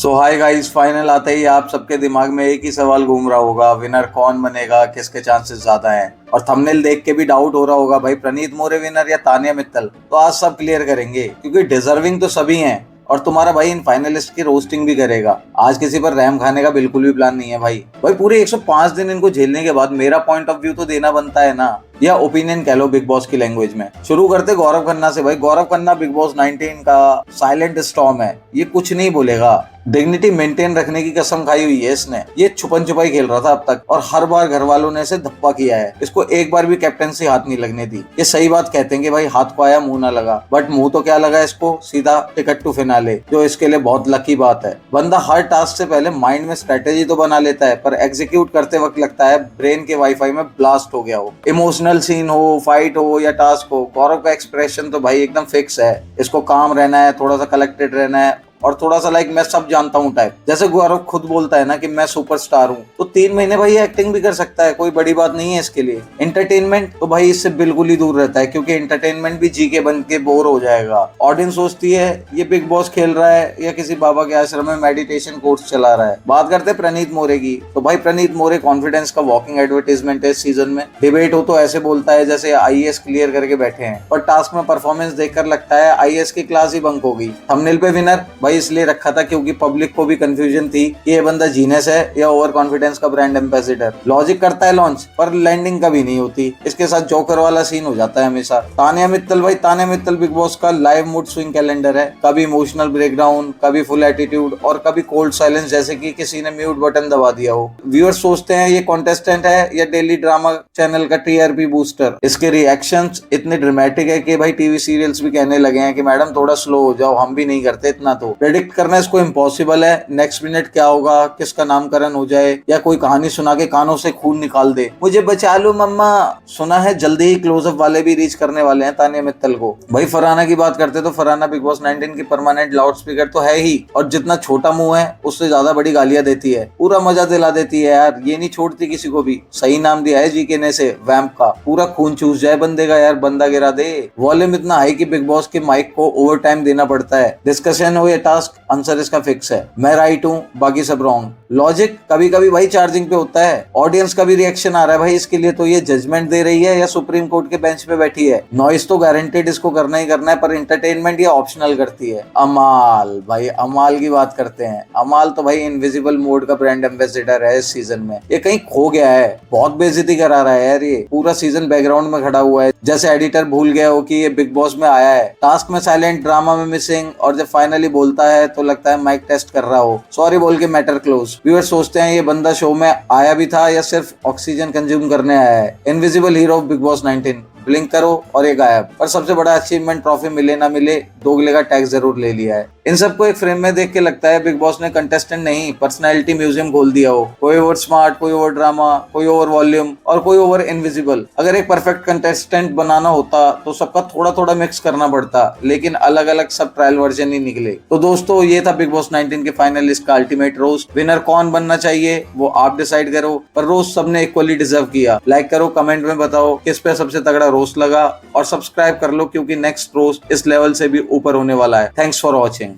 सो hi guys, final आते ही आप सबके दिमाग में एक ही सवाल घूम रहा होगा, विनर कौन बनेगा, किसके चांसेस ज्यादा हैं। और थंबनेल देख के भी डाउट हो रहा होगा, भाई प्रणीत मोरे विनर या तानिया मित्तल। तो आज सब क्लियर करेंगे, क्योंकि डिजर्विंग तो सभी हैं। और तुम्हारा भाई इन फाइनलिस्ट की रोस्टिंग भी करेगा। आज किसी पर रैम खाने का बिल्कुल भी प्लान नहीं है भाई पूरे 105 दिन इनको झेलने के बाद मेरा पॉइंट ऑफ व्यू तो देना बनता है ना, या ओपिनियन कह लो बिग बॉस की लैंग्वेज में। शुरू करते गौरव खन्ना से। भाई गौरव खन्ना बिग बॉस 19 का साइलेंट स्टॉर्म है, ये कुछ नहीं बोलेगा। डिग्निटी मेंटेन रखने की कसम खाई हुई है इसने। ये छुपन छुपाई खेल रहा था अब तक, और हर बार घर वालों ने इसे धप्पा किया है। इसको एक बार भी कैप्टनसी हाथ नहीं लगने दी। ये सही बात कहते हैं कि भाई हाथ को आया मुंह ना लगा, बट मुंह तो क्या लगा इसको, सीधा टिकट टू फिनाले, जो इसके लिए बहुत लकी बात है। बंदा हर टास्क से पहले माइंड में स्ट्रेटेजी तो बना लेता है, पर एग्जीक्यूट करते वक्त लगता है ब्रेन के वाईफाई में ब्लास्ट हो गया हो। इमोशनल सीन हो, फाइट हो या टास्क हो, गौरव का एक्सप्रेशन तो भाई एकदम फिक्स है। इसको काम रहना है, थोड़ा सा कलेक्टेड रहना है, और थोड़ा सा लाइक मैं सब जानता हूँ टाइप। जैसे गौरव खुद बोलता है ना कि मैं सुपरस्टार हूँ, तो 3 महीने भाई एक्टिंग भी कर सकता है, कोई बड़ी बात नहीं है इसके लिए। एंटरटेनमेंट तो भाई इससे बिल्कुल ही दूर रहता है, क्योंकि एंटरटेनमेंट भी जी के बन के बोर हो जाएगा। ऑडियंस सोचती है ये बिग बॉस खेल रहा है या किसी बाबा के आश्रम में मेडिटेशन कोर्स चला रहा है। बात करते हैं प्रणीत मोरे की। तो भाई प्रणीत मोरे कॉन्फिडेंस का वॉकिंग एडवर्टीजमेंट है इस सीजन में। डिबेट हो तो ऐसे बोलता है जैसे आईएएस क्लियर करके बैठे हैं, पर टास्क में परफॉर्मेंस देखकर लगता है आईएएस की क्लास ही बंक हो गई। थंबनेल पे विनर भाई इसलिए रखा था क्योंकि पब्लिक को भी कंफ्यूजन थी कि ये बंदा जीनियस है या ओवर कॉन्फिडेंस का ब्रांड एम्बेसडर। लॉजिक करता है लॉन्च, पर लैंडिंग कभी नहीं होती। इसके साथ जोकर वाला सीन हो जाता है हमेशा। तानिया मित्तल। भाई तानिया मित्तल बिग बॉस का लाइव मूड स्विंग कैलेंडर है। कभी इमोशनल ब्रेकडाउन, कभी फुल एटीट्यूड, और कभी कोल्ड साइलेंस, जैसे कि किसी ने म्यूट बटन दबा दिया हो। व्यूअर्स सोचते हैं ये कॉन्टेस्टेंट है या डेली ड्रामा चैनल का टीआरपी बूस्टर। इसके रिएक्शंस इतने ड्रामेटिक है कि भाई टीवी सीरियल्स भी कहने लगे हैं कि मैडम थोड़ा स्लो हो जाओ, हम भी नहीं करते इतना। तो प्रेडिक्ट करना इसको इम्पॉसिबल है। नेक्स्ट मिनट क्या होगा, किसका नामकरण हो जाए, या कोई कहानी सुना के कानों से खून निकाल दे, मुझे बचा लो मम्मा। सुना है जल्दी ही क्लोजअप वाले भी रीच करने वाले हैं तानिया मित्तल को। भाई फरहाना की बात करते तो फरहाना बिग बॉस 19 की परमानेंट लाउड स्पीकर तो है ही, और जितना छोटा मुंह है उससे ज्यादा बड़ी गालियां देती है। पूरा मजा दिला देती है यार, ये नहीं छोड़ती किसी को भी। सही नाम दिया है जीके ने से, वैम्प का। पूरा खून चूस जाए बंदे का यार, बंदा गिरा दे। वॉल्यूम इतना हाई कि बिग बॉस के माइक को ओवर टाइम देना पड़ता है। डिस्कशन हो या टास्क, आंसर इसका फिक्स है। मैं राइट हूँ, बाकी सब रॉन्ग। लॉजिक कभी कभी भाई चार्जिंग पे होता है। ऑडियंस का भी रिएक्शन आ रहा है भाई इसके लिए, तो ये जजमेंट दे रही है या सुप्रीम कोर्ट के बेंच पे बैठी है। नॉइस तो गारंटेड इसको करना ही करना है, पर एंटरटेनमेंट ये ऑप्शनल करती है। अमाल। भाई अमाल की बात करते हैं। अमाल तो भाई इनविजिबल मोड का ब्रांड एम्बेसडर है इस सीजन में। ये कहीं खो गया है, बहुत बेइज्जती करा रहा है यार। ये पूरा सीजन बैकग्राउंड में खड़ा हुआ है, जैसे एडिटर भूल गया हो कि ये बिग बॉस में आया है। टास्क में साइलेंट, ड्रामा में मिसिंग, और जब फाइनली बोलता है तो लगता है माइक टेस्ट कर रहा हो, सॉरी बोल के मैटर क्लोज। व्यूअर्स सोचते हैं ये बंदा शो में आया भी था या सिर्फ ऑक्सीजन कंज्यूम करने आया है। Invisible hero of big boss 19। Blink करो और ये गायब। पर सबसे बड़ा अचीवमेंट, ट्रॉफी मिले ना मिले, दोगले का टैग जरूर ले लिया है। इन सबको एक फ्रेम में देख के लगता है बिग बॉस ने कंटेस्टेंट नहीं, पर्सनैलिटी म्यूजियम खोल दिया हो। कोई ओवर स्मार्ट, कोई ओवर ड्रामा, कोई ओवर वॉल्यूम, और कोई ओवर इनविजिबल। अगर एक परफेक्ट कंटेस्टेंट बनाना होता तो सबका थोड़ा थोड़ा मिक्स करना पड़ता, लेकिन अलग अलग सब ट्रायल वर्जन ही निकले। तो दोस्तों ये था बिग बॉस 19 के फाइनलिस्ट का अल्टीमेट रोस्ट। विनर कौन बनना चाहिए वो आप डिसाइड करो, पर रोस्ट सबने इक्वली डिजर्व किया। लाइक करो, कमेंट में बताओ किस पे सबसे तगड़ा रोस्ट लगा, और सब्सक्राइब कर लो क्योंकि नेक्स्ट रोस्ट इस लेवल से भी ऊपर होने वाला है। Thanks for watching.